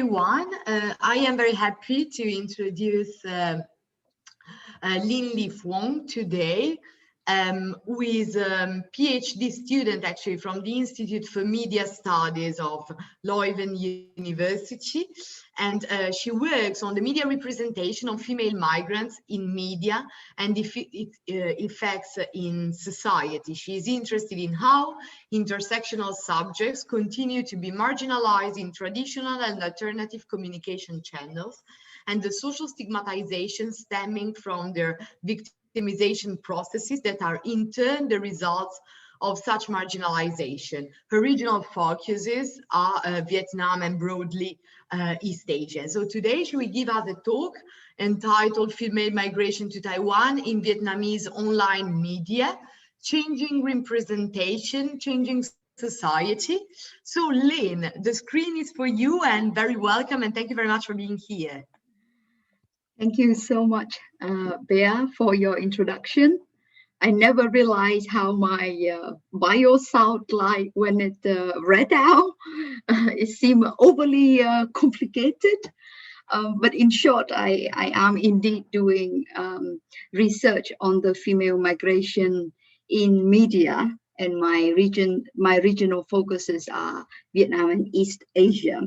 Everyone. I am very happy to introduce Phuong today, who is a PhD student actually from the Institute for Media Studies of Leuven University. And she works on the media representation of female migrants in media and its effects in society. She is interested in how intersectional subjects continue to be marginalized in traditional and alternative communication channels, and the social stigmatization stemming from their victimization processes that are in turn the results of such marginalization. Her regional focuses are Vietnam and broadly East Asia. So today she will give us a talk entitled Female Migration to Taiwan in Vietnamese Online Media, Changing Representation, Changing Society. So Lynn, the screen is for you and very welcome, and thank you very much for being here. Thank you so much, Bea, for your introduction. I never realized how my bio sound like when it read out. It seemed overly complicated. But in short, I am indeed doing research on the female migration in media, and my regional focuses are Vietnam and East Asia.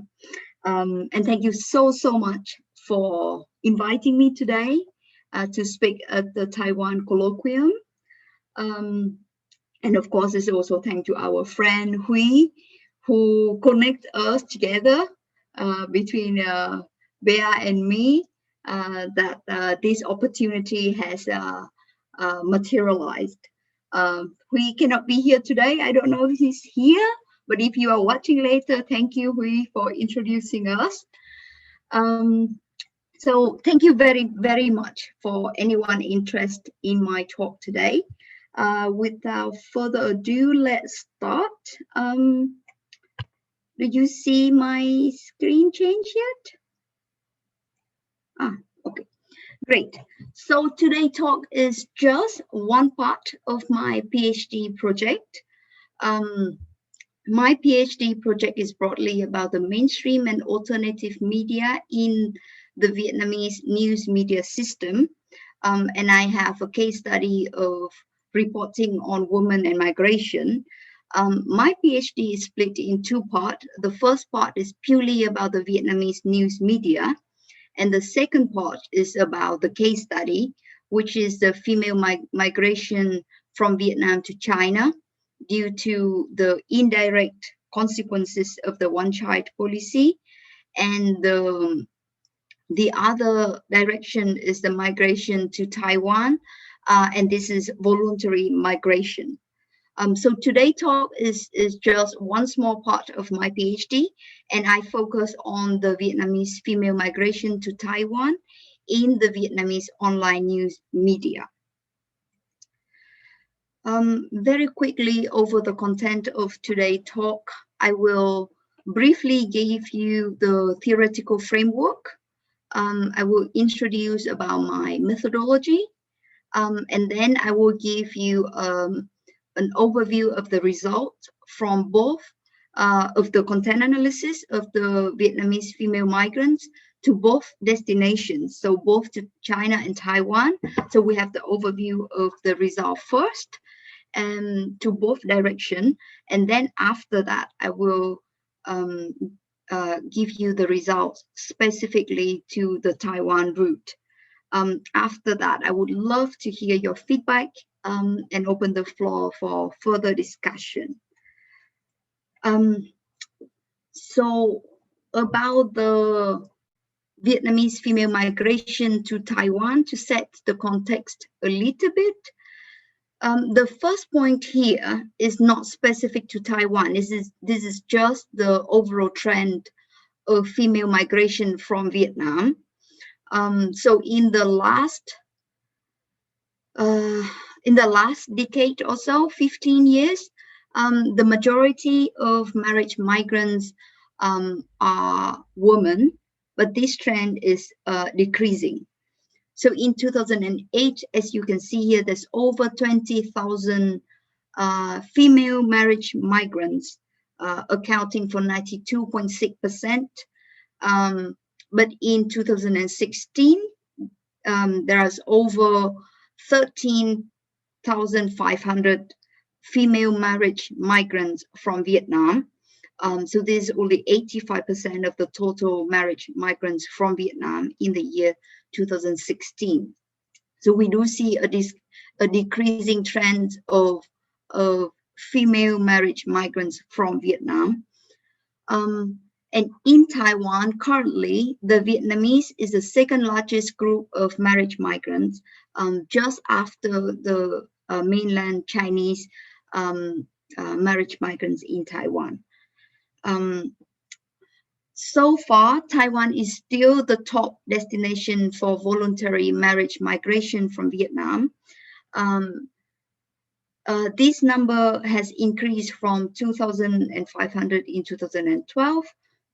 And thank you so much for inviting me today to speak at the Taiwan Colloquium. And of course, it's also thank to our friend Huy, who connect us together between Bea and me, that this opportunity has materialized. Huy cannot be here today. I don't know if he's here, but if you are watching later, thank you, Huy, for introducing us. So thank you very much for anyone interested in my talk today. Without further ado, let's start. Did you see my screen change yet? Okay, great. So today's talk is just one part of my PhD project. My PhD project is broadly about the mainstream and alternative media in the Vietnamese news media system. And I have a case study of reporting on women and migration. My PhD is split in two parts. The first part is purely about the Vietnamese news media. And the second part is about the case study, which is the female migration from Vietnam to China due to the indirect consequences of the one-child policy. And the other direction is the migration to Taiwan, and this is voluntary migration. So today's talk is just one small part of my PhD, and I focus on the Vietnamese female migration to Taiwan in the Vietnamese online news media. Very quickly over the content of today's talk, I will briefly give you the theoretical framework. I will introduce about my methodology, and then I will give you an overview of the results from both of the content analysis of the Vietnamese female migrants to both destinations, so both to China and Taiwan. So we have the overview of the result first and to both directions, and then after that I will give you the results specifically to the Taiwan route. After that, I would love to hear your feedback and open the floor for further discussion. So about the Vietnamese female migration to Taiwan, to set the context a little bit, the first point here is not specific to Taiwan. This is just the overall trend of female migration from Vietnam. So in the last decade or so, 15 years, the majority of marriage migrants are women, but this trend is decreasing. So in 2008, as you can see here, there's over 20,000 female marriage migrants, accounting for 92.6% But in 2016, there is over 13,500 female marriage migrants from Vietnam. So this is only 85% of the total marriage migrants from Vietnam in the year 2016. So we do see a decreasing trend of female marriage migrants from Vietnam. And in Taiwan, currently, the Vietnamese is the second largest group of marriage migrants, just after the mainland Chinese marriage migrants in Taiwan. So far, Taiwan is still the top destination for voluntary marriage migration from Vietnam. This number has increased from 2,500 in 2012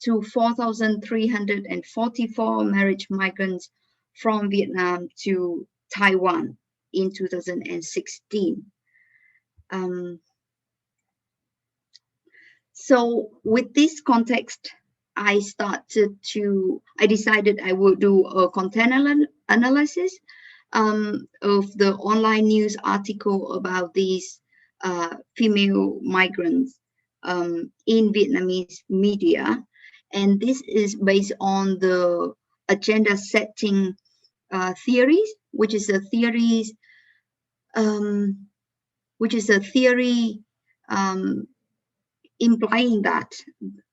to 4,344 marriage migrants from Vietnam to Taiwan in 2016. So with this context, I decided I would do a content analysis of the online news article about these female migrants in Vietnamese media. And this is based on the agenda setting theories, which is a theory implying that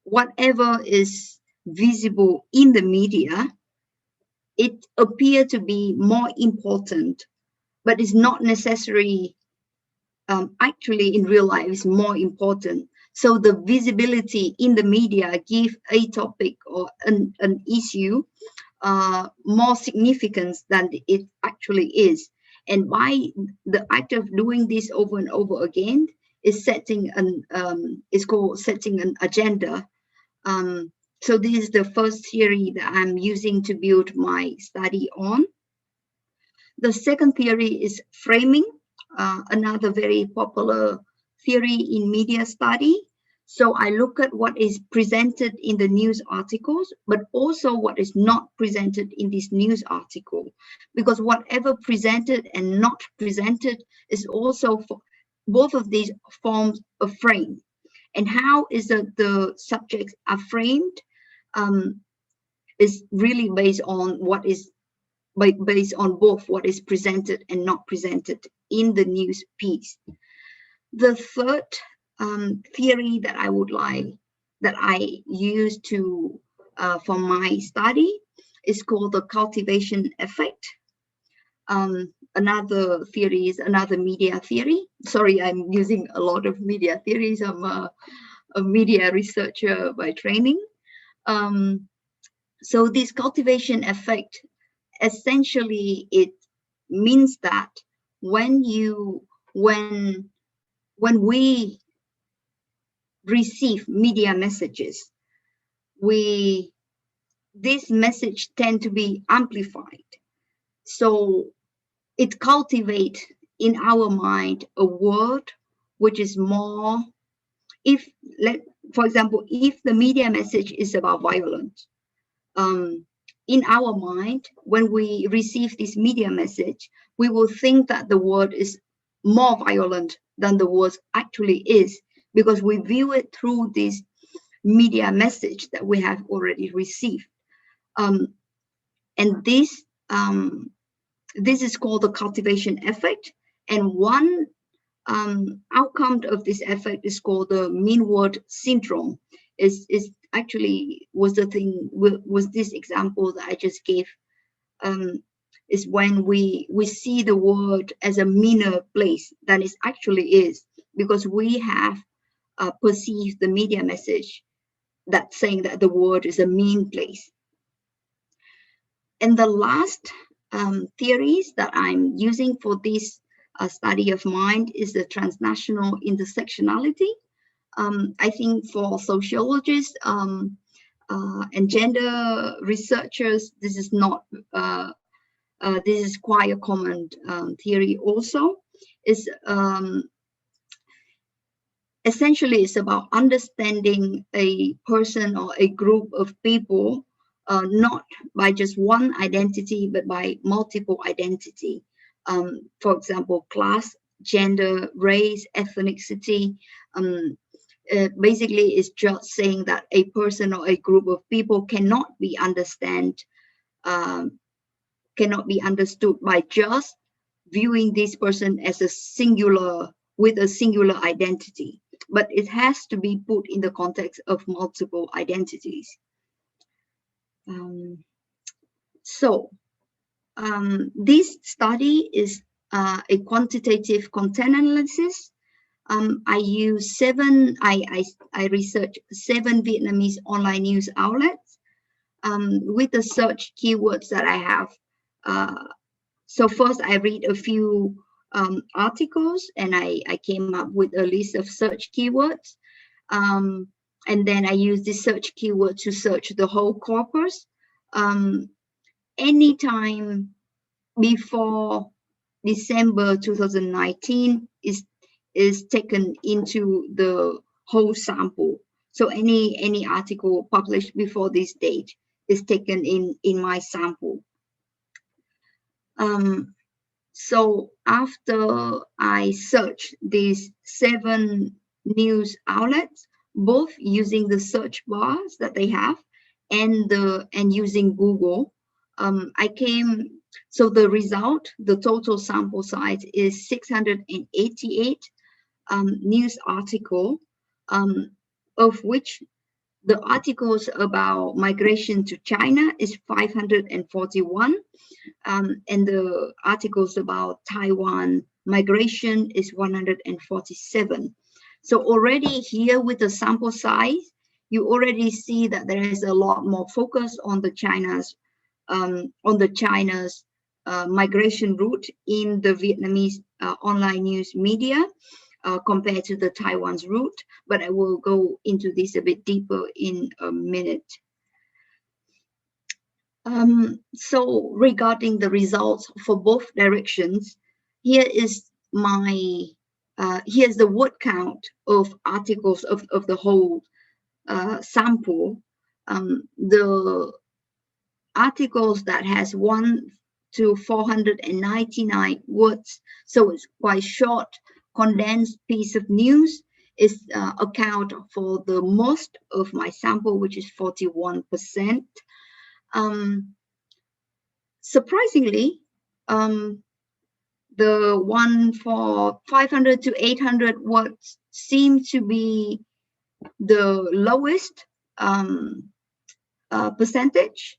whatever is visible in the media, it appears to be more important, but it's not necessary actually in real life is more important. So the visibility in the media give a topic or an issue more significance than it actually is. And by the act of doing this over and over again is setting it's called setting an agenda. So this is the first theory that I'm using to build my study on. The second theory is framing, another very popular theory in media study. So I look at what is presented in the news articles, but also what is not presented in this news article, because whatever presented and not presented is also, both of these forms a frame. And how is that the subjects are framed is really based on what is based on both what is presented and not presented in the news piece. The third theory that I use to for my study is called the cultivation effect. Another theory is another media theory. Sorry, I'm using a lot of media theories. I'm a media researcher by training. So this cultivation effect, essentially, it means that when we receive media messages, this message tend to be amplified. So it cultivates in our mind a word which is more, for example, if the media message is about violence, in our mind, when we receive this media message, we will think that the word is more violent than the word actually is, because we view it through this media message that we have already received. And this is called the cultivation effect. And one outcome of this effect is called the mean word syndrome. Is actually was this example that I just gave, is when we see the word as a meaner place than it actually is, because we have perceived the media message that's saying that the word is a mean place. And the last theories that I'm using for this study of mind is the transnational intersectionality. I think for sociologists and gender researchers, this is not this is quite a common theory also. Is essentially it's about understanding a person or a group of people not by just one identity, but by multiple identity. For example, class, gender, race, ethnicity. Basically, it's just saying that a person or a group of people cannot be understood by just viewing this person as a singular, with a singular identity, but it has to be put in the context of multiple identities. This study is a quantitative content analysis. I researched 7 Vietnamese online news outlets with the search keywords that I have. So first I read a few articles, and I came up with a list of search keywords. And then I use this search keyword to search the whole corpus. Anytime before December 2019 is taken into the whole sample. So any article published before this date is taken in my sample. So after I search these 7 news outlets, both using the search bars that they have and using Google, so the result, the total sample size is 688 news article, of which the articles about migration to China is 541, and the articles about Taiwan migration is 147. So already here with the sample size, you already see that there is a lot more focus on the China's migration route in the Vietnamese online news media compared to the Taiwan's route, but I will go into this a bit deeper in a minute. So regarding the results for both directions, here is here's the word count of articles of the whole sample. The articles that has 1 to 499 words, so it's quite short, condensed piece of news, is account for the most of my sample, which is 41%. Surprisingly, the one for 500 to 800 words seem to be the lowest percentage.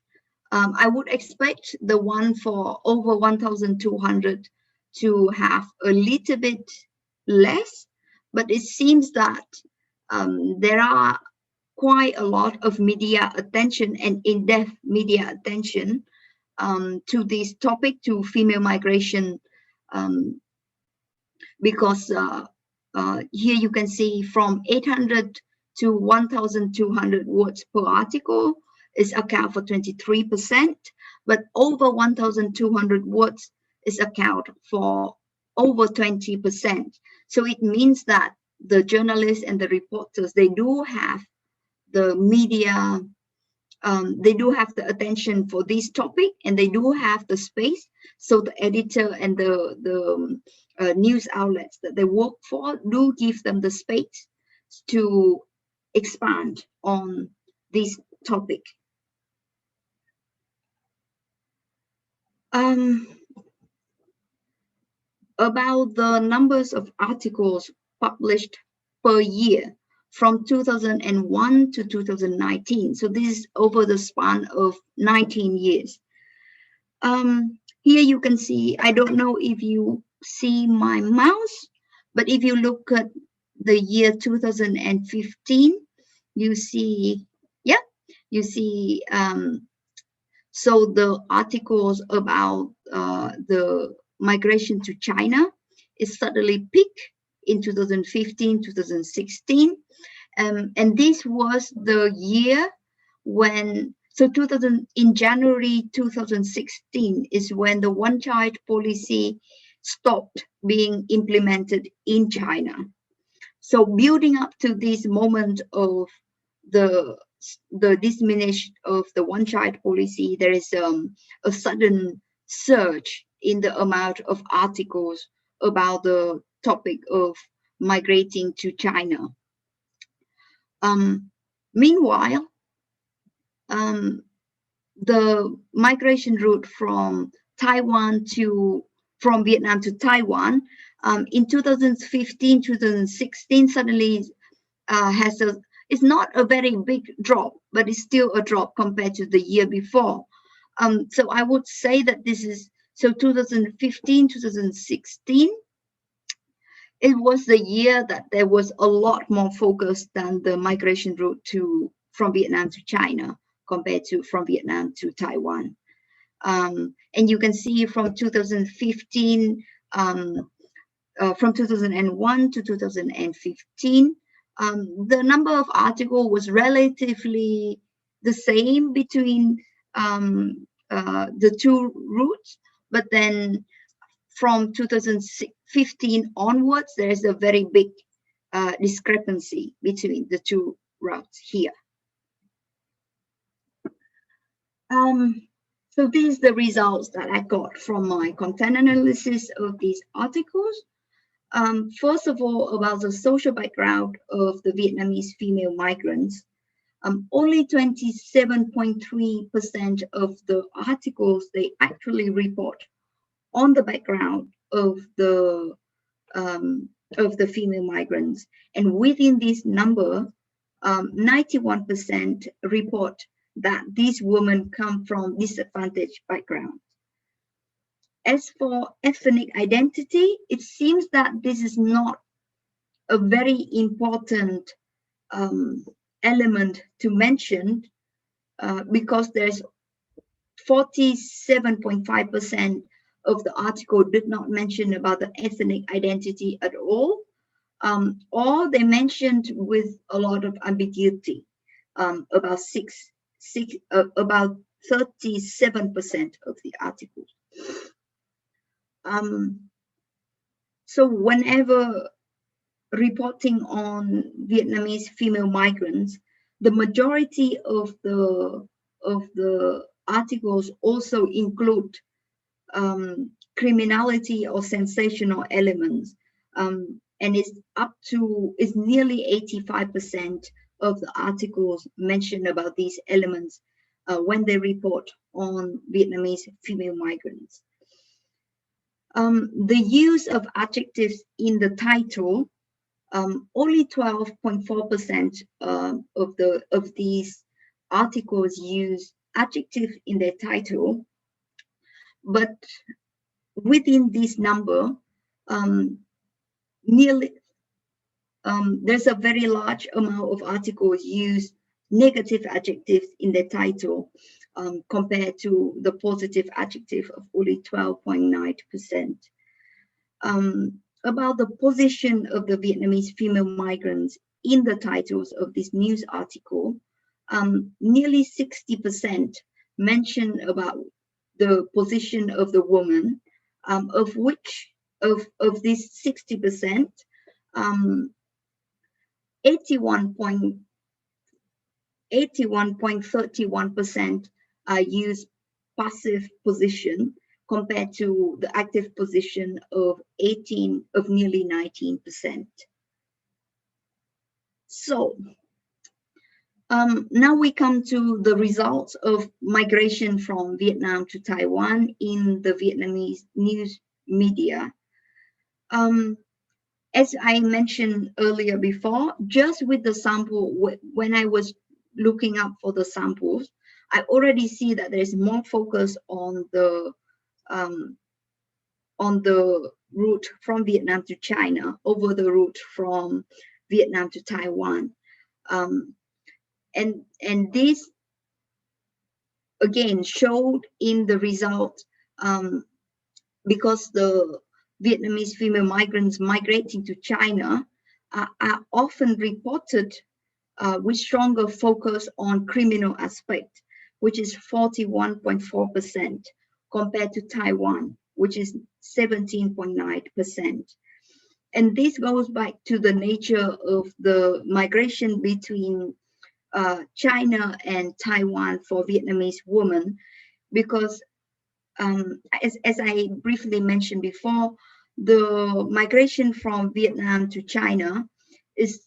I would expect the one for over 1,200 to have a little bit less, but it seems that there are quite a lot of media attention and in-depth media attention to this topic, to female migration, because here you can see from 800 to 1,200 words per article is account for 23%, but over 1,200 words is account for over 20%. So it means that the journalists and the reporters, they do have the media, they do have the attention for this topic, and they do have the space. So the editor and the news outlets that they work for do give them the space to expand on this topic. About the numbers of articles published per year from 2001 to 2019. So this is over the span of 19 years. Here you can see, I don't know if you see my mouse, but if you look at the year 2015, you see, yeah, you see, so the articles about the migration to China is suddenly peaked in 2015, 2016. And this was the year when, so in January 2016 is when the one-child policy stopped being implemented in China. So building up to this moment of the the dissemination of the one-child policy, there is a sudden surge in the amount of articles about the topic of migrating to China. Meanwhile, the migration route from Vietnam to Taiwan in 2015, 2016 suddenly it's not a very big drop, but it's still a drop compared to the year before. So I would say that this is, so 2015, 2016, it was the year that there was a lot more focus than the migration route from Vietnam to China compared to from Vietnam to Taiwan. And you can see from 2015, from 2001 to 2015, the number of articles was relatively the same between the two routes, but then from 2015 onwards, there is a very big discrepancy between the two routes here. So these are the results that I got from my content analysis of these articles. First of all, about the social background of the Vietnamese female migrants. Only 27.3% of the articles they actually report on the background of the female migrants, and within this number, 91% report that these women come from disadvantaged backgrounds. As for ethnic identity, it seems that this is not a very important element to mention because there's 47.5% of the article did not mention about the ethnic identity at all, or they mentioned with a lot of ambiguity, about 37% of the articles. So whenever reporting on Vietnamese female migrants, the majority of the articles also include criminality or sensational elements, and it's nearly 85% of the articles mention about these elements when they report on Vietnamese female migrants. The use of adjectives in the title, only 12.4% of these articles use adjectives in their title, but within this number, there's a very large amount of articles use negative adjectives in their title, compared to the positive adjective of only 12.9%. About the position of the Vietnamese female migrants in the titles of this news article, nearly 60% mention about the position of the woman, of which of this 60%, 81.31% use passive position compared to the active position of nearly 19%. So now we come to the results of migration from Vietnam to Taiwan in the Vietnamese news media. As I mentioned earlier before, just with the sample, when I was looking up for the samples, I already see that there is more focus on the route from Vietnam to China over the route from Vietnam to Taiwan. And this again showed in the result, because the Vietnamese female migrants migrating to China are often reported with stronger focus on criminal aspect, which is 41.4% compared to Taiwan, which is 17.9%. And this goes back to the nature of the migration between China and Taiwan for Vietnamese women, because as I briefly mentioned before, the migration from Vietnam to China is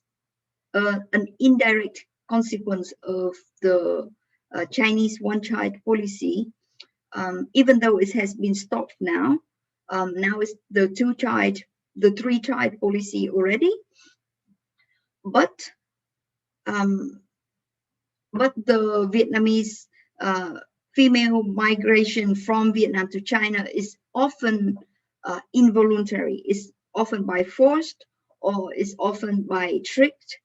an indirect consequence of the Chinese one-child policy, even though it has been stopped now. Now it's the three-child policy already, but the Vietnamese female migration from Vietnam to China is often involuntary. It's often by forced, or is often by tricked,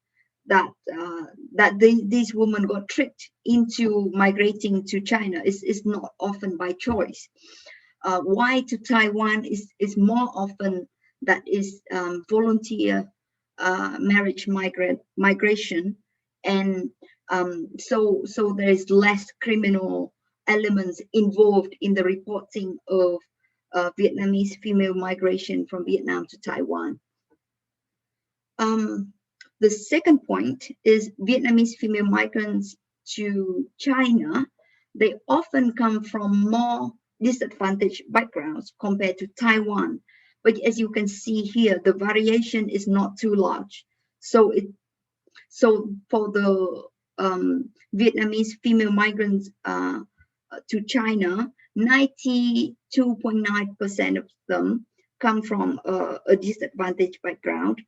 these women got tricked into migrating to China. Is not often by choice. Why to Taiwan is more often that is volunteer marriage migration, and so there is less criminal elements involved in the reporting of Vietnamese female migration from Vietnam to Taiwan. The second point is Vietnamese female migrants to China. They often come from more disadvantaged backgrounds compared to Taiwan. But as you can see here, the variation is not too large. So for the Vietnamese female migrants to China, 92.9% of them come from a disadvantaged background.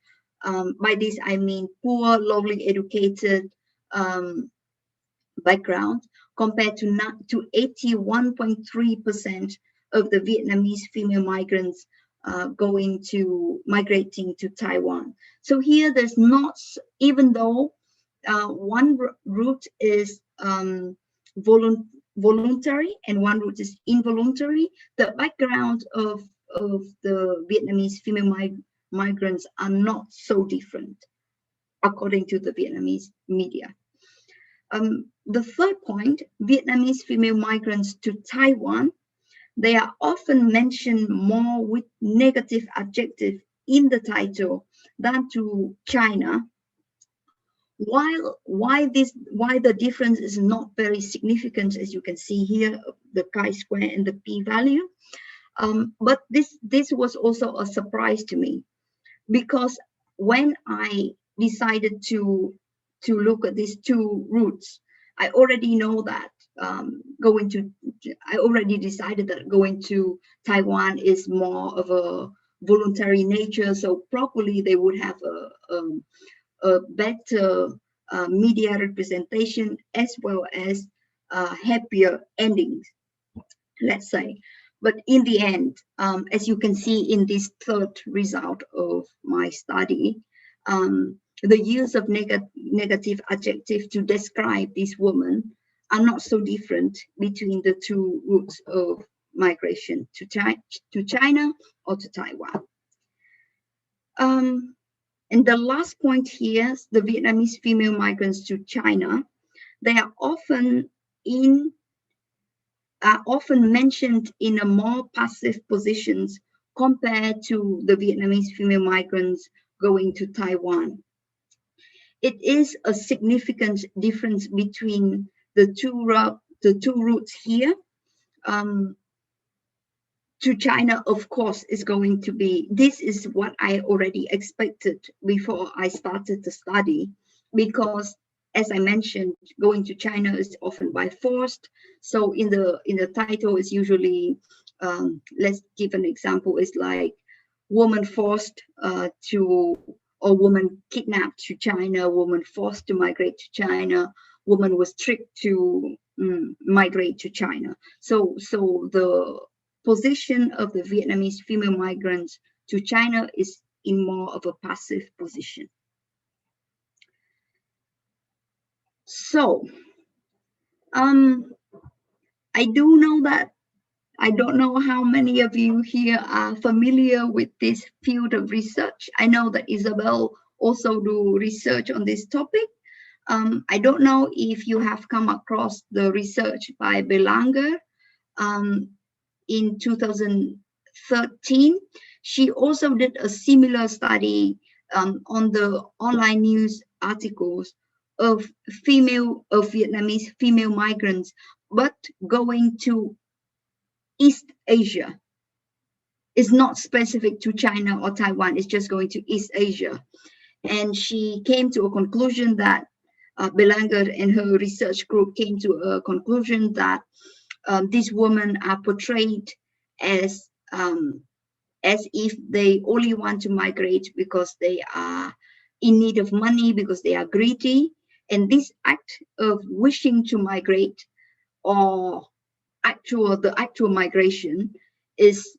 By this, I mean poor, lowly educated background, compared to 81.3% of the Vietnamese female migrants migrating to Taiwan. So here there's not, even though one route is voluntary and one route is involuntary, the background of the Vietnamese female migrants are not so different, according to the Vietnamese media. The third point, Vietnamese female migrants to Taiwan, they are often mentioned more with negative adjective in the title than to China. Why the difference is not very significant, as you can see here, the chi-square and the p-value. But this was also a surprise to me, because when I decided to look at these two routes, I already know that I already decided that going to Taiwan is more of a voluntary nature, so probably they would have a better media representation, as well as happier endings, let's say. But in the end, as you can see in this third result of my study, the use of negative adjective to describe these women are not so different between the two routes of migration to China or to Taiwan. And the last point here, the Vietnamese female migrants to China, they are often mentioned in a more passive positions compared to the Vietnamese female migrants going to Taiwan. It is a significant difference between the two routes here. To China, of course, is going to be, this is what I already expected before I started the study, because as I mentioned, going to China is often by forced. So in the title is usually, let's give an example, is like woman forced or woman kidnapped to China, woman forced to migrate to China, woman was tricked to migrate to China. So the position of the Vietnamese female migrants to China is in more of a passive position. So I do know that I don't know how many of you here are familiar with this field of research. I know that Isabel also do research on this topic. I don't know if you have come across the research by Belanger in 2013. She also did a similar study on the online news articles of Vietnamese female migrants, but going to East Asia. It's not specific to China or Taiwan, it's just going to East Asia. And she came to a conclusion that Belanger and her research group came to a conclusion that these women are portrayed as if they only want to migrate because they are in need of money, because they are greedy. And this act of wishing to migrate, or the actual migration, is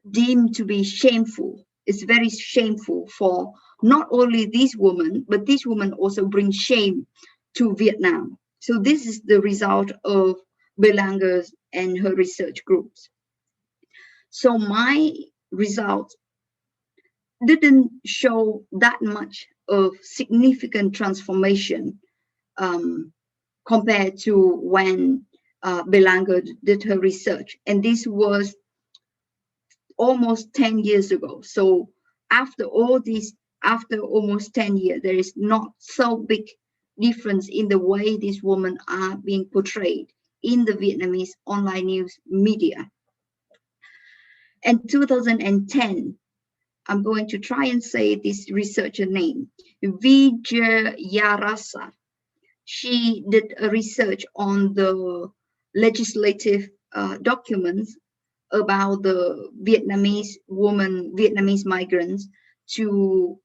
deemed to be shameful. It's very shameful for not only these women, but these women also bring shame to Vietnam. So this is the result of Belanger and her research groups. So my results didn't show that much of significant transformation compared to when Belanger did her research. And this was almost 10 years ago. So after almost 10 years, there is not so big difference in the way these women are being portrayed in the Vietnamese online news media. And 2010, I'm going to try and say this researcher name, Vijayarasa. She did a research on the legislative documents about the Vietnamese migrants to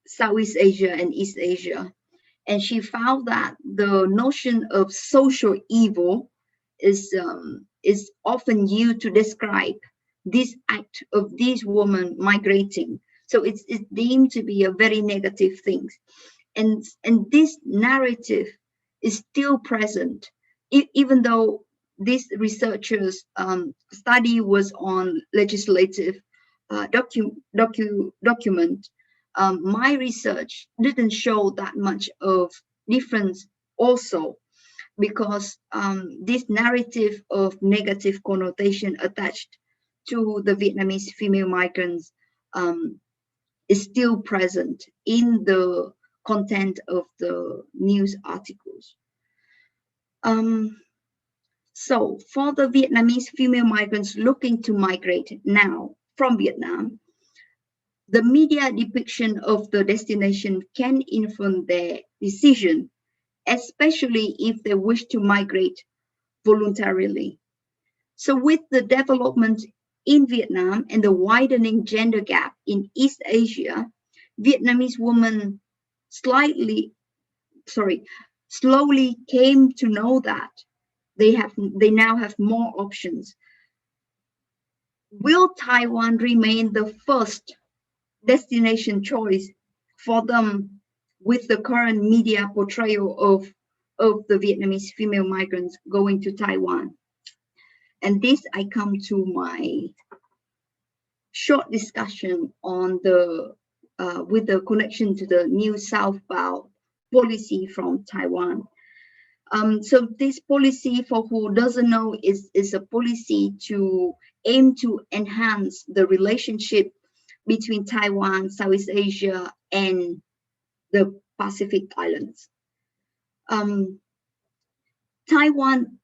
Southeast Asia and East Asia. And she found that the notion of social evil is often used to describe this act of these women migrating. So it's deemed to be a very negative thing. And this narrative is still present, even though this researchers' study was on legislative document. My research didn't show that much of difference also, because this narrative of negative connotation attached to the Vietnamese female migrants is still present in the content of the news articles. So for the Vietnamese female migrants looking to migrate now from Vietnam, the media depiction of the destination can influence their decision, especially if they wish to migrate voluntarily. So with the development in Vietnam and the widening gender gap in East Asia, Vietnamese women slowly came to know that they now have more options. Will Taiwan remain the first destination choice for them with the current media portrayal of the Vietnamese female migrants going to Taiwan? And this, I come to my short discussion on the with the connection to the new southbound policy from Taiwan. So this policy, for who doesn't know, is a policy to aim to enhance the relationship between Taiwan, Southeast Asia, and the Pacific Islands. Taiwan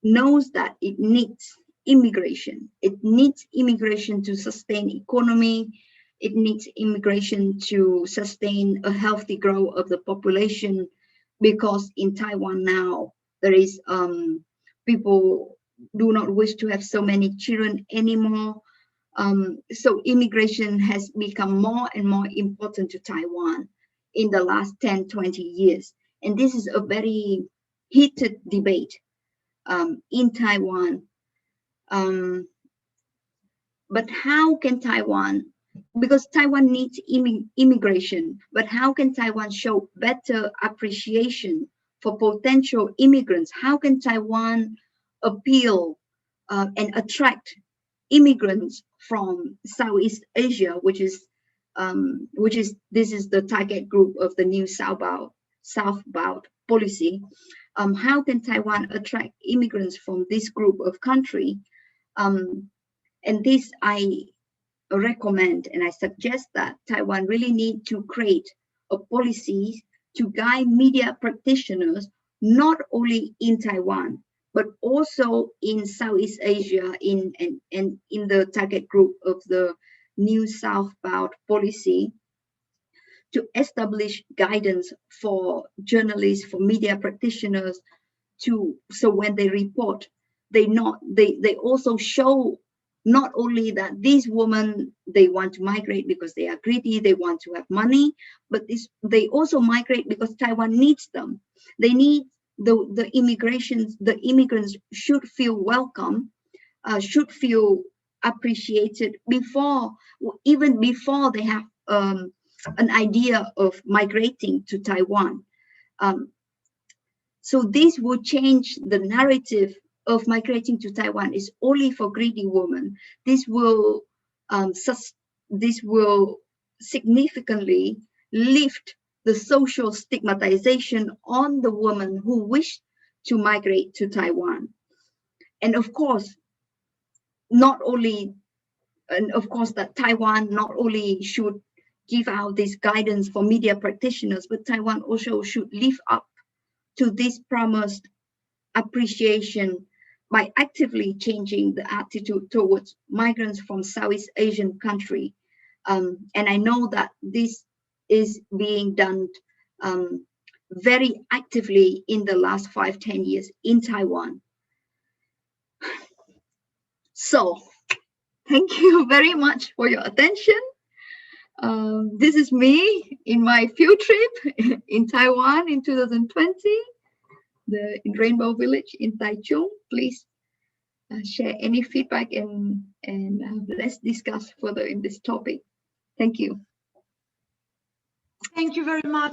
knows that it needs immigration. It needs immigration to sustain economy. It needs immigration to sustain a healthy growth of the population, because in Taiwan now there is people do not wish to have so many children anymore. So immigration has become more and more important to Taiwan in the last 10, 20 years. And this is a very heated debate in Taiwan. But how can Taiwan, because Taiwan needs immigration, but how can Taiwan show better appreciation for potential immigrants? How can Taiwan appeal and attract immigrants from Southeast Asia, which is this is the target group of the new southbound policy? How can Taiwan attract immigrants from this group of country? And this I recommend and I suggest that Taiwan really need to create a policy to guide media practitioners, not only in Taiwan, but also in Southeast Asia, and in the target group of the New Southbound policy, to establish guidance for journalists, for media practitioners, so when they report, they also show not only that these women, they want to migrate because they are greedy, they want to have money, but they also migrate because Taiwan needs them. They need the immigrants should feel welcome, should feel appreciated even before they have an idea of migrating to Taiwan. So this will change the narrative of migrating to Taiwan is only for greedy women. This will significantly lift the social stigmatization on the women who wish to migrate to Taiwan. And of course, that Taiwan not only should give out this guidance for media practitioners, but Taiwan also should live up to this promised appreciation by actively changing the attitude towards migrants from Southeast Asian country. And I know that this is being done very actively in the last 5-10 years in Taiwan. So thank you very much for your attention. This is me in my field trip in Taiwan in 2020, in Rainbow Village in Taichung. Please share any feedback and let's discuss further in this topic. Thank you. Thank you very much.